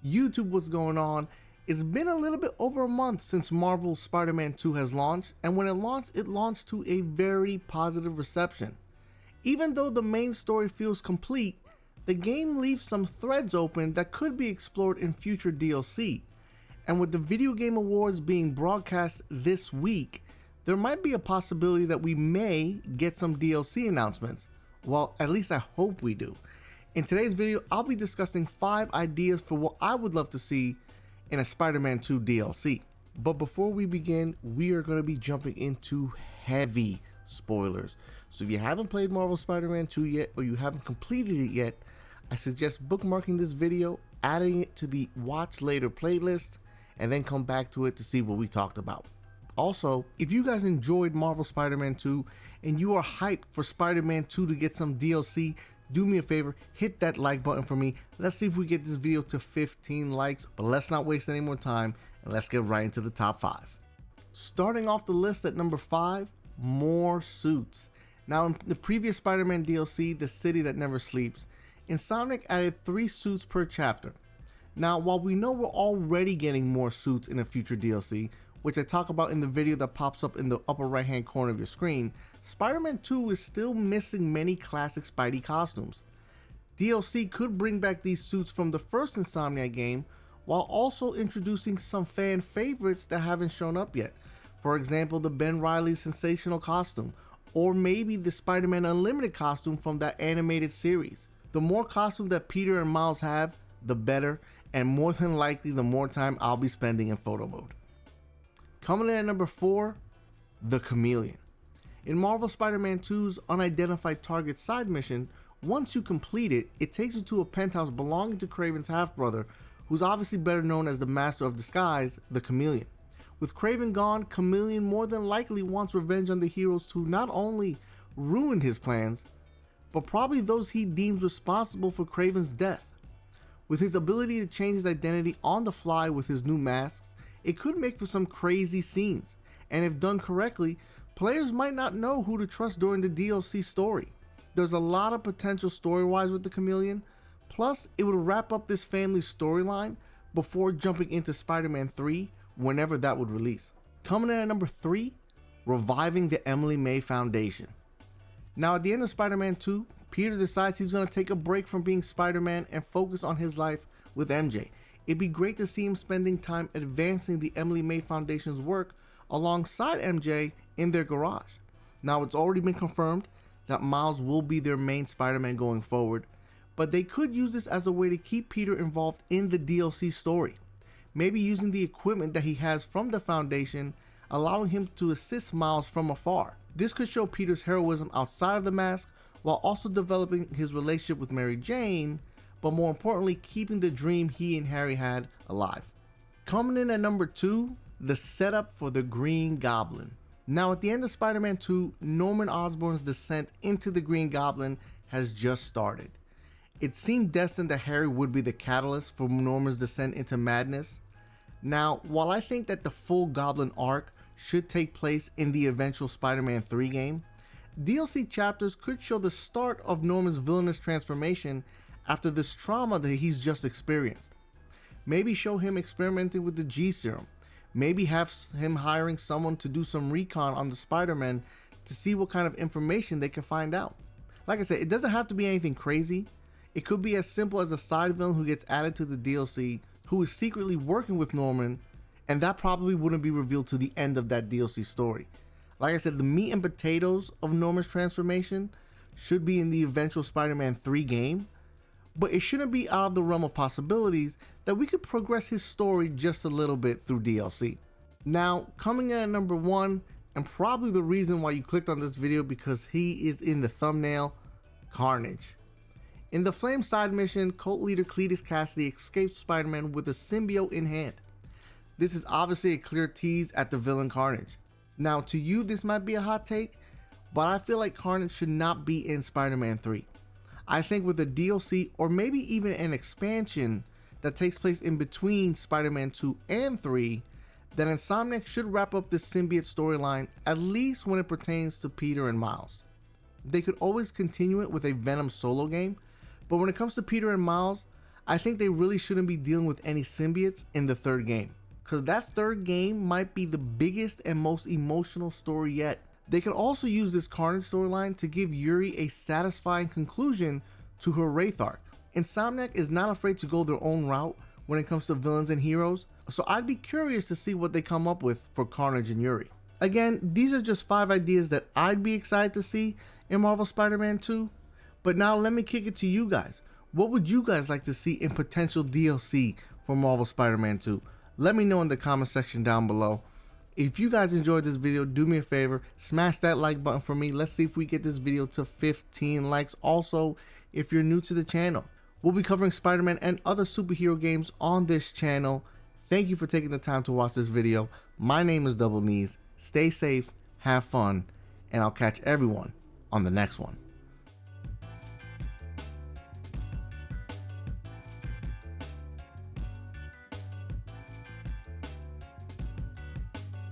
YouTube, what's going on? It's been a little bit over a month since Marvel's Spider-Man 2 has launched, and when it launched to a very positive reception. Even though the main story feels complete, the game leaves some threads open that could be explored in future DLC. And with the Video Game Awards being broadcast this week, there might be a possibility that we may get some DLC announcements. Well, at least I hope we do. In today's video, I'll be discussing 5 ideas for what I would love to see in a Spider-Man 2 DLC. But before we begin, we are going to be jumping into heavy spoilers. So if you haven't played Marvel Spider-Man 2 yet, or you haven't completed it yet, I suggest bookmarking this video, adding it to the watch later playlist, and then come back to it to see what we talked about. Also, if you guys enjoyed Marvel Spider-Man 2 and you are hyped for Spider-Man 2 to get some DLC, do me a favor, hit that like button for me. Let's see if we get this video to 15 likes, but let's not waste any more time and let's get right into the top 5. Starting off the list at number 5, more suits. Now in the previous Spider-Man DLC, The City That Never Sleeps, Insomniac added 3 suits per chapter. Now while we know we're already getting more suits in a future DLC, which I talk about in the video that pops up in the upper right hand corner of your screen, Spider-Man 2 is still missing many classic Spidey costumes. DLC could bring back these suits from the first Insomniac game, while also introducing some fan favorites that haven't shown up yet. For example, the Ben Reilly sensational costume, or maybe the Spider-Man Unlimited costume from that animated series. The more costumes that Peter and Miles have, the better, and more than likely the more time I'll be spending in photo mode. Coming in at number 4, the Chameleon. In Marvel Spider-Man 2's Unidentified Target side mission, once you complete it, it takes you to a penthouse belonging to Kraven's half-brother, who's obviously better known as the Master of Disguise, the Chameleon. With Kraven gone, Chameleon more than likely wants revenge on the heroes who not only ruined his plans, but probably those he deems responsible for Kraven's death. With his ability to change his identity on the fly with his new masks, it could make for some crazy scenes, and if done correctly, players might not know who to trust during the DLC story. There's a lot of potential story-wise with the Chameleon, plus it would wrap up this family's storyline before jumping into Spider-Man 3 whenever that would release. Coming in at number 3, reviving the Emily May Foundation. Now at the end of Spider-Man 2, Peter decides he's going to take a break from being Spider-Man and focus on his life with MJ. It'd be great to see him spending time advancing the Emily May Foundation's work alongside MJ in their garage. Now it's already been confirmed that Miles will be their main Spider-Man going forward, but they could use this as a way to keep Peter involved in the DLC story. Maybe using the equipment that he has from the Foundation, allowing him to assist Miles from afar. This could show Peter's heroism outside of the mask, while also developing his relationship with Mary Jane, but more importantly keeping the dream he and Harry had alive. Coming in at number 2, the setup for the Green Goblin. Now at the end of Spider-Man 2, Norman Osborn's descent into the Green Goblin has just started. It seemed destined that Harry would be the catalyst for Norman's descent into madness. Now while I think that the full Goblin arc should take place in the eventual Spider-Man 3 game, DLC chapters could show the start of Norman's villainous transformation after this trauma that he's just experienced. Maybe show him experimenting with the G serum. Maybe have him hiring someone to do some recon on the Spider-Man to see what kind of information they can find out. Like I said, it doesn't have to be anything crazy. It could be as simple as a side villain who gets added to the DLC who is secretly working with Norman, and that probably wouldn't be revealed to the end of that DLC story. Like I said, the meat and potatoes of Norman's transformation should be in the eventual Spider-Man 3 game, but it shouldn't be out of the realm of possibilities that we could progress his story just a little bit through DLC. Now, coming in at number 1, and probably the reason why you clicked on this video because he is in the thumbnail, Carnage. In the Flame side mission, cult leader Cletus Cassidy escapes Spider-Man with a symbiote in hand. This is obviously a clear tease at the villain Carnage. Now to you this might be a hot take, but I feel like Carnage should not be in Spider-Man 3. I think with a DLC or maybe even an expansion that takes place in between Spider-Man 2 and 3, then Insomniac should wrap up this symbiote storyline, at least when it pertains to Peter and Miles. They could always continue it with a Venom solo game, but when it comes to Peter and Miles, I think they really shouldn't be dealing with any symbiotes in the third game, because that third game might be the biggest and most emotional story yet. They could also use this Carnage storyline to give Yuri a satisfying conclusion to her Wraith arc. Insomniac is not afraid to go their own route when it comes to villains and heroes, so I'd be curious to see what they come up with for Carnage and Yuri. Again, these are just 5 ideas that I'd be excited to see in Marvel Spider-Man 2, but now let me kick it to you guys. What would you guys like to see in potential DLC for Marvel Spider-Man 2? Let me know in the comment section down below. If you guys enjoyed this video, do me a favor, smash that like button for me. Let's see if we get this video to 15 likes. Also, if you're new to the channel, we'll be covering Spider-Man and other superhero games on this channel. Thank you for taking the time to watch this video. My name is DoubleKnees. Stay safe, have fun, and I'll catch everyone on the next one.